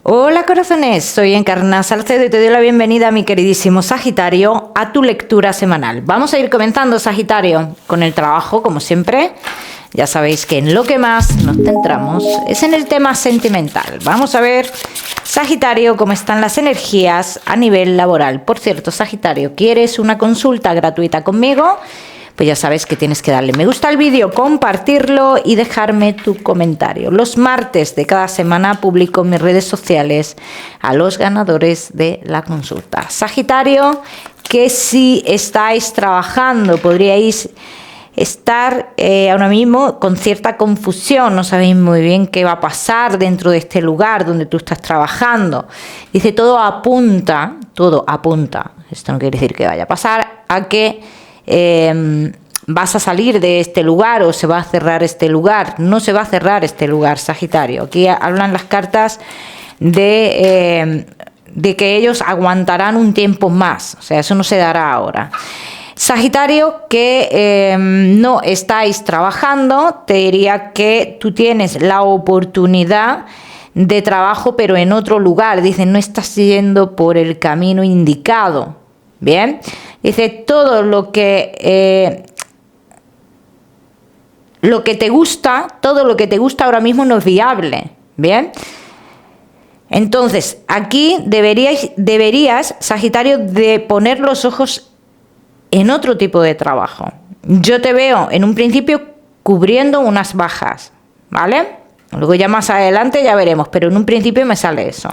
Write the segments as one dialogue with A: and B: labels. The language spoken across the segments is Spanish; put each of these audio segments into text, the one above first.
A: Hola corazones, soy Encarna Salcedo y te doy la bienvenida, mi queridísimo Sagitario, a tu lectura semanal. Vamos a ir comenzando, Sagitario, con el trabajo, como siempre. Ya sabéis que en lo que más nos centramos es en el tema sentimental. Vamos a ver, Sagitario, cómo están las energías a nivel laboral. Por cierto, Sagitario, ¿quieres una consulta gratuita conmigo? Pues ya sabes que tienes que darle me gusta al vídeo, compartirlo y dejarme tu comentario. Los martes de cada semana publico en mis redes sociales a los ganadores de la consulta. Sagitario, que si estáis trabajando podríais estar ahora mismo con cierta confusión, no sabéis muy bien qué va a pasar dentro de este lugar donde tú estás trabajando. Dice, todo apunta, esto no quiere decir que vaya a pasar, a que vas a salir de este lugar o se va a cerrar este lugar. No se va a cerrar este lugar, Sagitario. Aquí hablan las cartas de que ellos aguantarán un tiempo más, o sea, eso no se dará ahora. Sagitario, que no estáis trabajando, te diría que tú tienes la oportunidad de trabajo, pero en otro lugar. Dicen, no estás yendo por el camino indicado. Bien, dice, todo lo que te gusta, todo lo que te gusta ahora mismo no es viable. Bien, entonces aquí deberías, Sagitario, de poner los ojos en otro tipo de trabajo. Yo te veo en un principio cubriendo unas bajas, ¿vale? Luego ya más adelante ya veremos, pero en un principio me sale eso.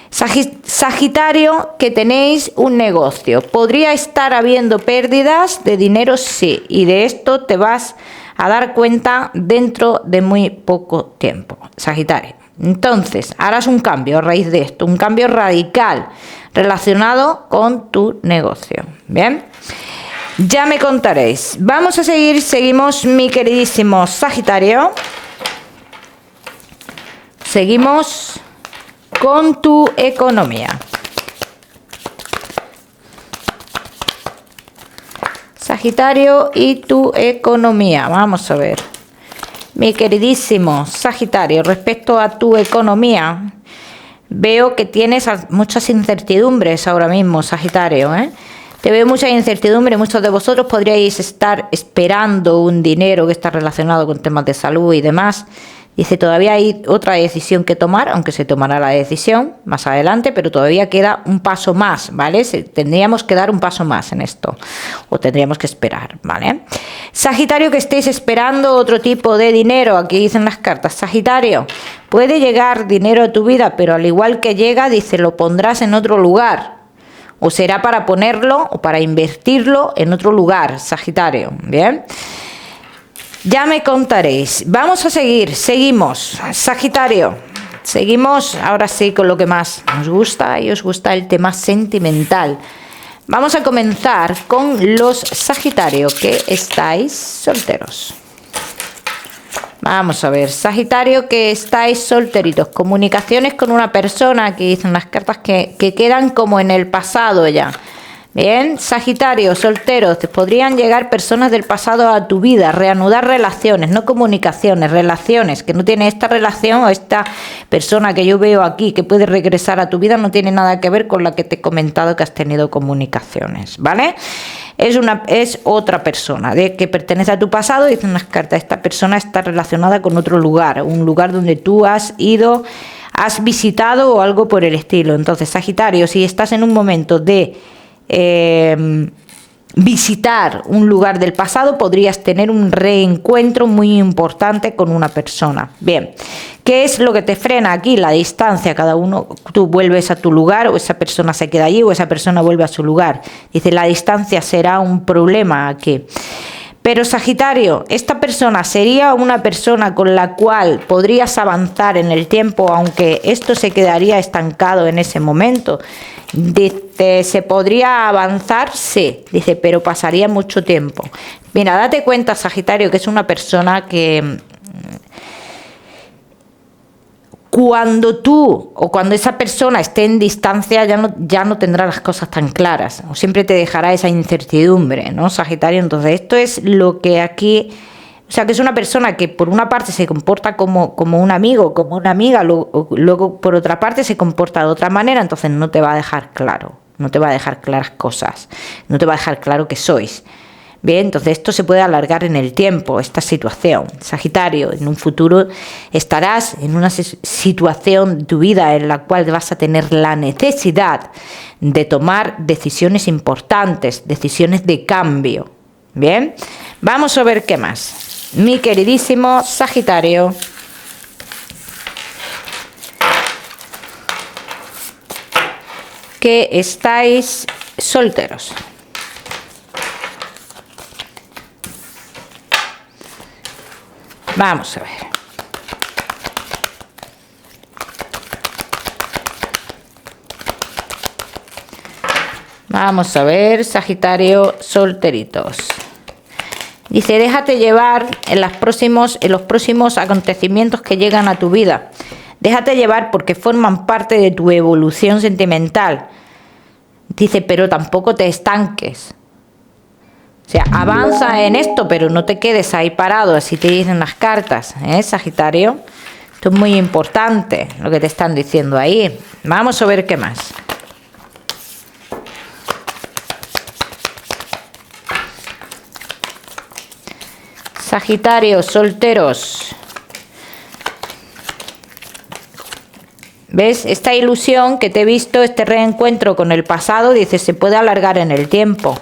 A: Sagitario, que tenéis un negocio. Podría estar habiendo pérdidas de dinero, sí, y de esto te vas a dar cuenta dentro de muy poco tiempo, Sagitario. Entonces, harás un cambio a raíz de esto, un cambio radical relacionado con tu negocio. Bien, ya me contaréis. Vamos a seguimos, mi queridísimo Sagitario. Seguimos con tu economía. Sagitario y tu economía. Vamos a ver. Mi queridísimo Sagitario, respecto a tu economía, veo que tienes muchas incertidumbres ahora mismo, Sagitario, ¿eh? Te veo mucha incertidumbre. Muchos de vosotros podríais estar esperando un dinero que está relacionado con temas de salud y demás. Dice, todavía hay otra decisión que tomar, aunque se tomará la decisión más adelante, pero todavía queda un paso más, ¿vale? Tendríamos que dar un paso más en esto, o tendríamos que esperar, ¿vale? Sagitario, que estéis esperando otro tipo de dinero, aquí dicen las cartas, Sagitario, puede llegar dinero a tu vida, pero al igual que llega, dice, lo pondrás en otro lugar, o será para ponerlo o para invertirlo en otro lugar, Sagitario, ¿bien? Ya me contaréis. Vamos a seguimos, Sagitario. Seguimos ahora sí con lo que más nos gusta y os gusta, el tema sentimental. Vamos a comenzar con los Sagitario que estáis solteros. Vamos a ver, Sagitario, que estáis solteritos. Comunicaciones con una persona, que dicen las cartas que quedan como en el pasado ya. Bien, Sagitario, solteros, te podrían llegar personas del pasado a tu vida, reanudar relaciones, no comunicaciones, relaciones, que no tiene esta relación o esta persona que yo veo aquí que puede regresar a tu vida, no tiene nada que ver con la que te he comentado que has tenido comunicaciones, ¿vale? Es otra persona que pertenece a tu pasado, dicen las cartas, esta persona está relacionada con otro lugar, un lugar donde tú has ido, has visitado o algo por el estilo. Entonces, Sagitario, si estás en un momento de visitar un lugar del pasado, podrías tener un reencuentro muy importante con una persona. Bien, ¿qué es lo que te frena aquí? La distancia. Cada uno, tú vuelves a tu lugar, o esa persona se queda allí, o esa persona vuelve a su lugar. Dice, la distancia será un problema aquí. Pero Sagitario, esta persona sería una persona con la cual podrías avanzar en el tiempo, aunque esto se quedaría estancado en ese momento. Dice, ¿se podría avanzar? Sí, dice, pero pasaría mucho tiempo. Mira, date cuenta, Sagitario, que es una persona que cuando tú o cuando esa persona esté en distancia ya no tendrá las cosas tan claras, o siempre te dejará esa incertidumbre, ¿no, Sagitario? Entonces esto es lo que aquí O sea, que es una persona que por una parte se comporta como un amigo, como una amiga, luego por otra parte se comporta de otra manera, entonces no te va a dejar claro, no te va a dejar claras cosas, no te va a dejar claro que sois. Bien, entonces esto se puede alargar en el tiempo, esta situación. Sagitario, en un futuro estarás en una situación de tu vida en la cual vas a tener la necesidad de tomar decisiones importantes, decisiones de cambio. Bien, vamos a ver qué más. Mi queridísimo Sagitario. Que estáis solteros. Vamos a ver. Vamos a ver, Sagitario, solteritos. Dice, déjate llevar en los próximos acontecimientos que llegan a tu vida. Déjate llevar porque forman parte de tu evolución sentimental. Dice, pero tampoco te estanques. O sea, avanza en esto, pero no te quedes ahí parado, así te dicen las cartas, Sagitario? Esto es muy importante, lo que te están diciendo ahí. Vamos a ver qué más. Sagitario, solteros. ¿Ves? Esta ilusión que te he visto, este reencuentro con el pasado, dice, se puede alargar en el tiempo.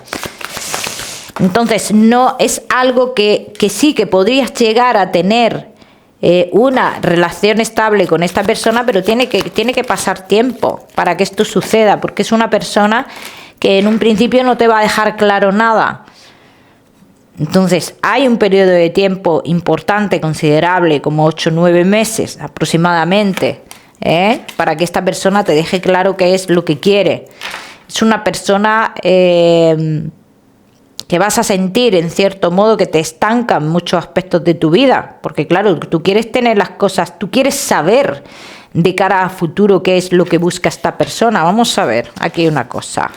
A: Entonces, no es algo que sí, que podrías llegar a tener una relación estable con esta persona, pero tiene que pasar tiempo para que esto suceda, porque es una persona que en un principio no te va a dejar claro nada. Entonces, hay un periodo de tiempo importante, considerable, como 8 o 9 meses aproximadamente, para que esta persona te deje claro qué es lo que quiere. Es una persona que vas a sentir, en cierto modo, que te estanca en muchos aspectos de tu vida, porque claro, tú quieres tener las cosas, tú quieres saber de cara a futuro qué es lo que busca esta persona. Vamos a ver, aquí hay una cosa.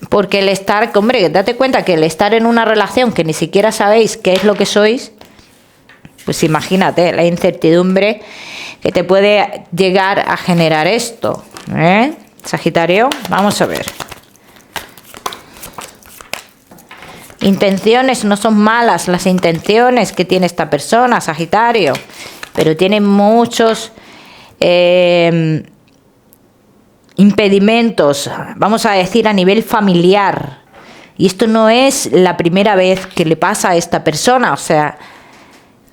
A: Porque el estar, hombre, date cuenta que el estar en una relación que ni siquiera sabéis qué es lo que sois, pues imagínate la incertidumbre que te puede llegar a generar esto, Sagitario, vamos a ver. Intenciones, no son malas las intenciones que tiene esta persona, Sagitario, pero tiene muchos impedimentos, vamos a decir, a nivel familiar. Y esto no es la primera vez que le pasa a esta persona, o sea,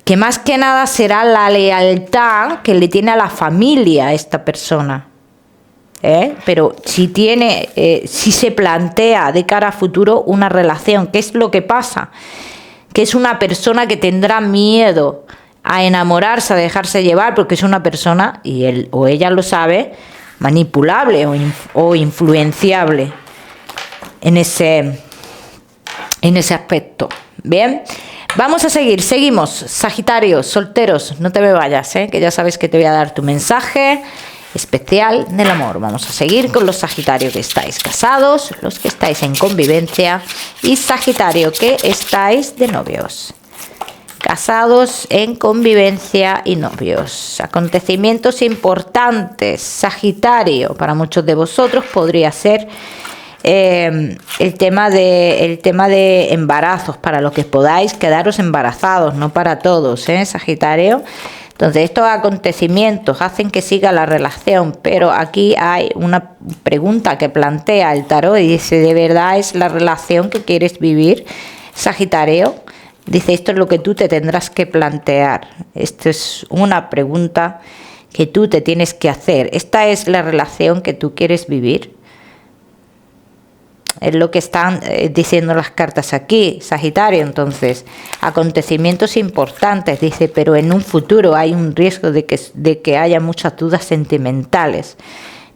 A: que más que nada será la lealtad que le tiene a la familia a esta persona. Pero si se plantea de cara a futuro una relación, ¿qué es lo que pasa? Que es una persona que tendrá miedo a enamorarse, a dejarse llevar, porque es una persona, y él o ella lo sabe, manipulable o influenciable en ese aspecto. Bien, vamos a seguimos, Sagitario, solteros, no te me vayas, que ya sabes que te voy a dar tu mensaje especial del amor. Vamos a seguir con los Sagitario que estáis casados, los que estáis en convivencia y Sagitario que estáis de novios. Casados, en convivencia y novios. Acontecimientos importantes. Sagitario, para muchos de vosotros podría ser el tema de embarazos, para los que podáis quedaros embarazados, no para todos, Sagitario. Entonces, estos acontecimientos hacen que siga la relación, pero aquí hay una pregunta que plantea el tarot y dice, ¿de verdad es la relación que quieres vivir, Sagitario? Dice, esto es lo que tú te tendrás que plantear. Esto es una pregunta que tú te tienes que hacer. ¿Esta es la relación que tú quieres vivir? Es lo que están diciendo las cartas aquí, Sagitario. Entonces, acontecimientos importantes, dice, pero en un futuro hay un riesgo de que haya muchas dudas sentimentales.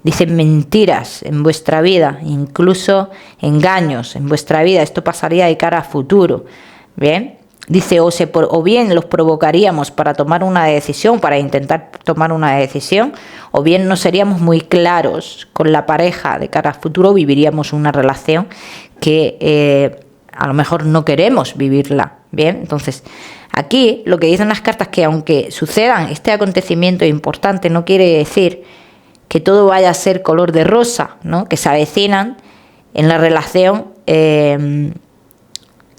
A: Dice, mentiras en vuestra vida, incluso engaños en vuestra vida. Esto pasaría de cara a futuro. Bien. Dice, o bien los provocaríamos para tomar una decisión, para intentar tomar una decisión, o bien no seríamos muy claros con la pareja de cara al futuro, viviríamos una relación que a lo mejor no queremos vivirla. Bien, entonces aquí lo que dicen las cartas es que aunque sucedan este acontecimiento importante, no quiere decir que todo vaya a ser color de rosa, ¿no? Que se avecinan en la relación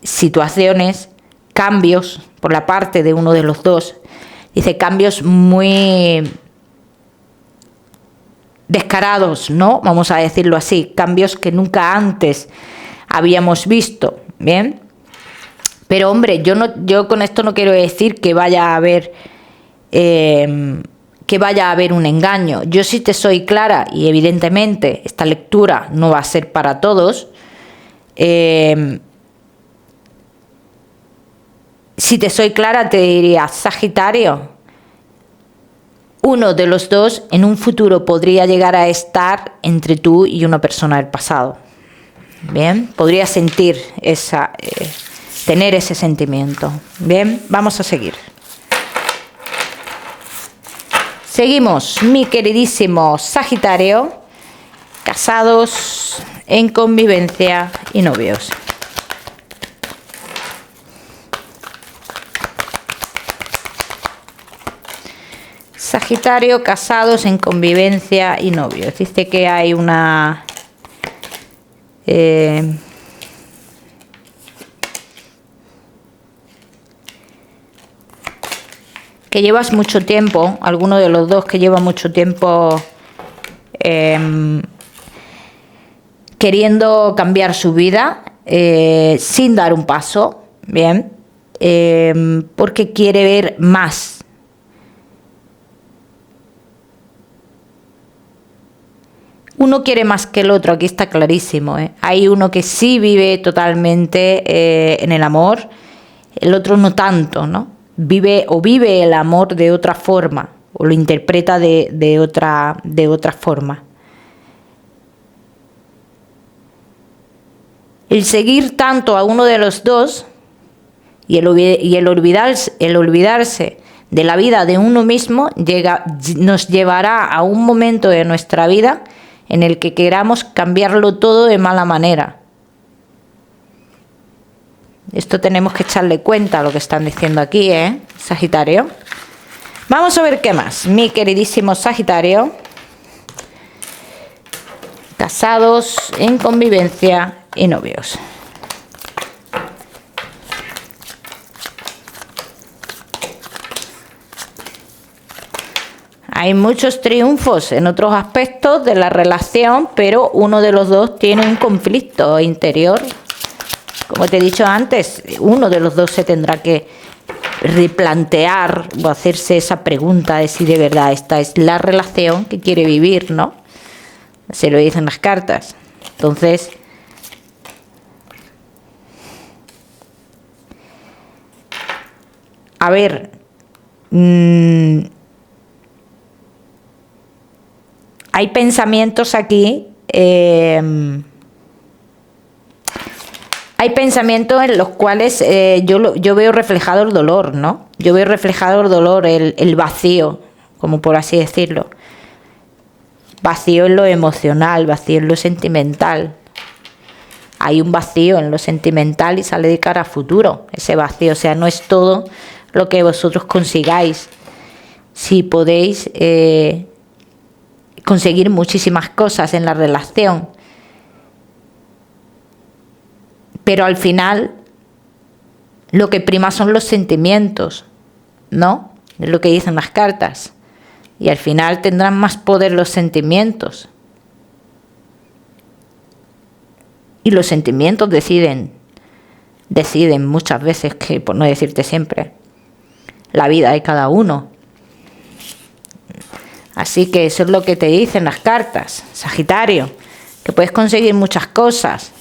A: situaciones, cambios por la parte de uno de los dos. Dice cambios muy descarados, ¿no? Vamos a decirlo así, cambios que nunca antes habíamos visto, ¿bien? Pero hombre, yo con esto no quiero decir que vaya a haber un engaño. Yo sí te soy clara y evidentemente esta lectura no va a ser para todos. Si te soy clara, te diría, Sagitario, uno de los dos en un futuro podría llegar a estar entre tú y una persona del pasado. Bien, podría sentir tener ese sentimiento. Bien, vamos a seguir. Seguimos, mi queridísimo Sagitario, casados, en convivencia y novios. Sagitario, casados, en convivencia y novios. Dice que hay una... que llevas mucho tiempo, alguno de los dos que lleva mucho tiempo queriendo cambiar su vida sin dar un paso, bien, porque quiere ver más. Uno quiere más que el otro, aquí está clarísimo, ¿eh? Hay uno que sí vive totalmente en el amor, el otro no tanto, ¿no? Vive el amor de otra forma, o lo interpreta de otra forma. El seguir tanto a uno de los dos y el olvidarse de la vida de uno mismo nos llevará a un momento de nuestra vida en el que queramos cambiarlo todo de mala manera. Esto tenemos que echarle cuenta a lo que están diciendo aquí, Sagitario. Vamos a ver qué más, mi queridísimo Sagitario. Casados, en convivencia y novios. Hay muchos triunfos en otros aspectos de la relación, pero uno de los dos tiene un conflicto interior. Como te he dicho antes, uno de los dos se tendrá que replantear o hacerse esa pregunta de si de verdad esta es la relación que quiere vivir, ¿no? Se lo dicen las cartas. Entonces, a ver, hay pensamientos aquí, hay pensamientos en los cuales yo veo reflejado el dolor, ¿no? Yo veo reflejado el dolor, el vacío, como por así decirlo. Vacío en lo emocional, vacío en lo sentimental. Hay un vacío en lo sentimental y sale de cara a futuro ese vacío. O sea, no es todo lo que vosotros consigáis. Si podéis conseguir muchísimas cosas en la relación, pero al final lo que prima son los sentimientos, ¿no? Es lo que dicen las cartas. Y al final tendrán más poder los sentimientos. Y los sentimientos deciden muchas veces, que por no decirte siempre, la vida de cada uno. Así que eso es lo que te dicen las cartas, Sagitario, que puedes conseguir muchas cosas,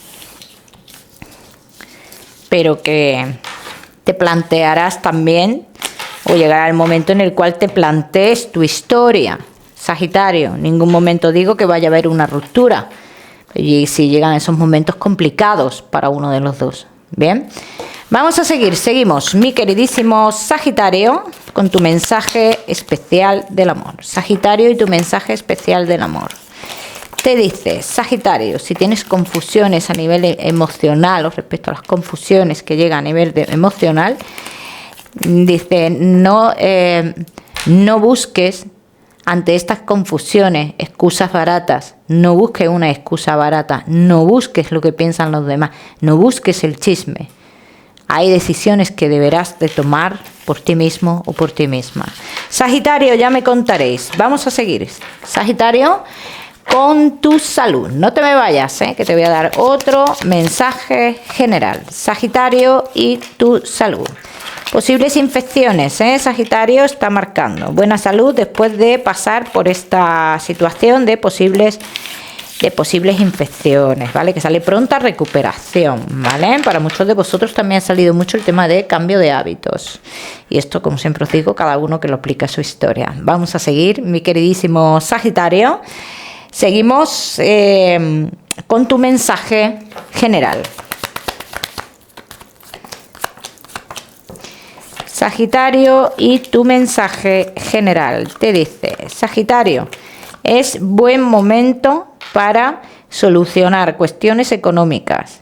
A: pero que te plantearás también, o llegará el momento en el cual te plantees tu historia, Sagitario. En ningún momento digo que vaya a haber una ruptura, y si llegan esos momentos complicados para uno de los dos. Bien, Vamos a seguir, seguimos, mi queridísimo Sagitario, con tu mensaje especial del amor. Sagitario y tu mensaje especial del amor. Te dice, Sagitario, si tienes confusiones a nivel emocional o respecto a las confusiones que llegan a nivel emocional, dice, no busques ante estas confusiones excusas baratas, no busques una excusa barata, no busques lo que piensan los demás, no busques el chisme. Hay decisiones que deberás de tomar por ti mismo o por ti misma. Sagitario, ya me contaréis. Vamos a seguir. Sagitario, con tu salud. No te me vayas, que te voy a dar otro mensaje general. Sagitario y tu salud. Posibles infecciones, Sagitario está marcando. Buena salud después de pasar por esta situación de posibles infecciones, ¿vale? Que sale pronta recuperación, ¿vale? Para muchos de vosotros también ha salido mucho el tema de cambio de hábitos. Y esto, como siempre os digo, cada uno que lo aplica a su historia. Vamos a seguir, mi queridísimo Sagitario. Seguimos con tu mensaje general. Sagitario y tu mensaje general. Te dice, Sagitario, es buen momento para solucionar cuestiones económicas.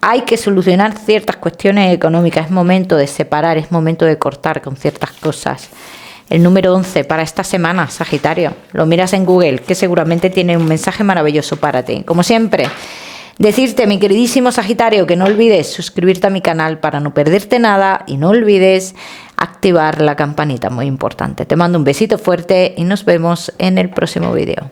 A: Hay que solucionar ciertas cuestiones económicas. Es momento de separar, es momento de cortar con ciertas cosas. El número 11 para esta semana, Sagitario. Lo miras en Google, que seguramente tiene un mensaje maravilloso para ti. Como siempre, decirte, mi queridísimo Sagitario, que no olvides suscribirte a mi canal para no perderte nada y no olvides activar la campanita, muy importante. Te mando un besito fuerte y nos vemos en el próximo vídeo.